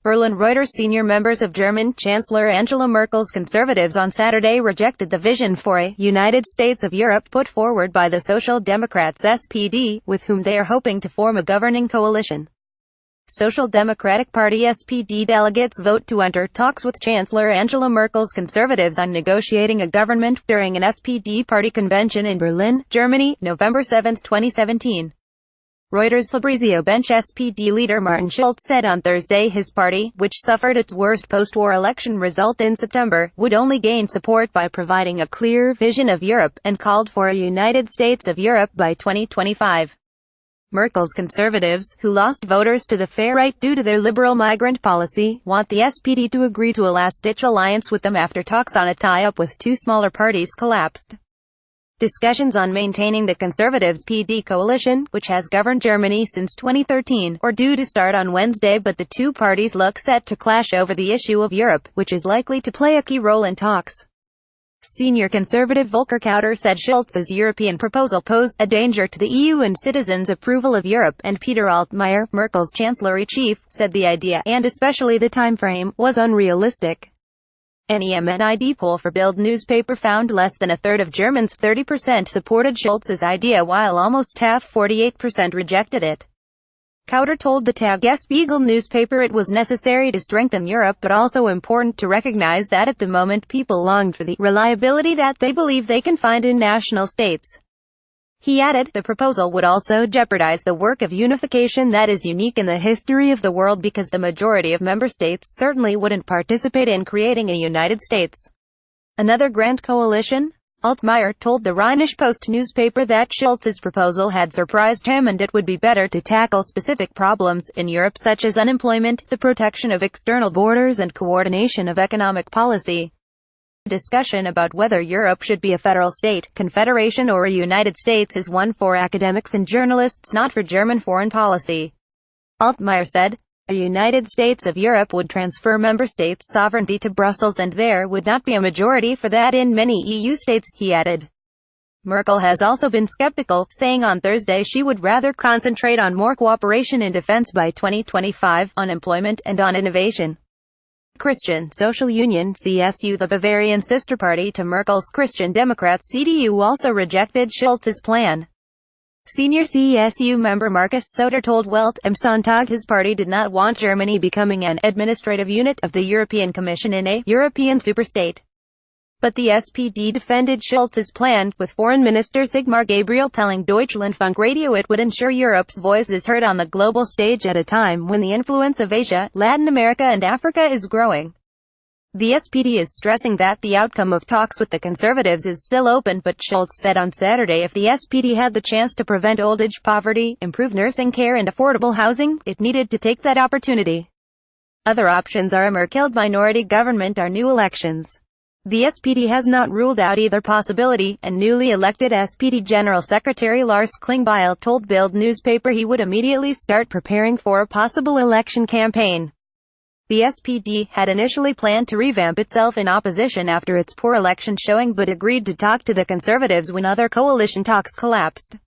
Berlin. Reuters Senior members of German Chancellor Angela Merkel's Conservatives on Saturday rejected the vision for a United States of Europe put forward by the Social Democrats SPD, with whom they are hoping to form a governing coalition. Social Democratic Party SPD delegates vote to enter talks with Chancellor Angela Merkel's Conservatives on negotiating a government during an SPD party convention in Berlin, Germany, November 7, 2017. REUTERSFabrizio BenschSPD leader Martin Schulz said on Thursday his party, which suffered its worst post-war election result in September, would only gain support by providing a clear vision of Europe, and called for a United States of Europe by 2025. Merkel's Conservatives, who lost voters to the far-right due to their liberal migrant policy, want the SPD to agree to a last-ditch alliance with them after talks on a tie-up with two smaller parties collapsed. Discussions on maintaining the Conservatives' PD coalition, which has governed Germany since 2013, are due to start on Wednesday, but the two parties look set to clash over the issue of Europe, which is likely to play a key role in talks. Senior conservative Volker Kauter said Schulz's European proposal posed a danger to the EU and citizens' approval of Europe, and Peter Altmaier, Merkel's chancellery-chief, said the idea, and especially the time frame, was unrealistic. An EMNID poll for Bild newspaper found less than a third of Germans, 30%, supported Schulz's idea while almost half, 48%, rejected it. Kauter told the Tagesspiegel newspaper it was necessary to strengthen Europe but also important to recognize that at the moment people longed for the reliability that they believe they can find in national states. He added, the proposal would also jeopardize the work of unification that is unique in the history of the world because the majority of member states certainly wouldn't participate in creating a United States. Another grand coalition? Altmaier told the Rheinische Post newspaper that Schulz's proposal had surprised him and it would be better to tackle specific problems in Europe such as unemployment, the protection of external borders and coordination of economic policy. Discussion about whether Europe should be a federal state, confederation or a United States is one for academics and journalists, not for German foreign policy. Altmaier said, a United States of Europe would transfer member states' sovereignty to Brussels and there would not be a majority for that in many EU states, he added. Merkel has also been skeptical, saying on Thursday she would rather concentrate on more cooperation in defense by 2025, on employment, and on innovation. Christian Social Union (CSU), the Bavarian sister party to Merkel's Christian Democrats CDU, also rejected Schulz's plan. Senior CSU member Markus Söder told Welt am Sonntag his party did not want Germany becoming an administrative unit of the European Commission in a European superstate. But the SPD defended Schulz's plan, with Foreign Minister Sigmar Gabriel telling Deutschlandfunk Radio it would ensure Europe's voice is heard on the global stage at a time when the influence of Asia, Latin America and Africa is growing. The SPD is stressing that the outcome of talks with the Conservatives is still open, but Schulz said on Saturday if the SPD had the chance to prevent old-age poverty, improve nursing care and affordable housing, it needed to take that opportunity. Other options are a Merkel minority government or new elections. The SPD has not ruled out either possibility, and newly elected SPD General Secretary Lars Klingbeil told Bild newspaper he would immediately start preparing for a possible election campaign. The SPD had initially planned to revamp itself in opposition after its poor election showing but agreed to talk to the Conservatives when other coalition talks collapsed.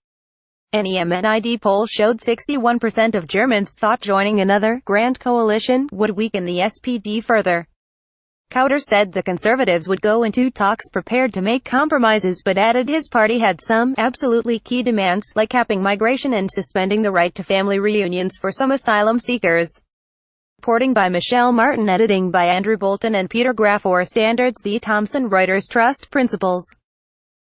An EMNID poll showed 61% of Germans thought joining another grand coalition would weaken the SPD further. Kauter said the Conservatives would go into talks prepared to make compromises but added his party had some absolutely key demands, like capping migration and suspending the right to family reunions for some asylum seekers. Reporting by Michelle Martin, editing by Andrew Bolton and Peter Graff. For Standards, the Thomson Reuters Trust Principles.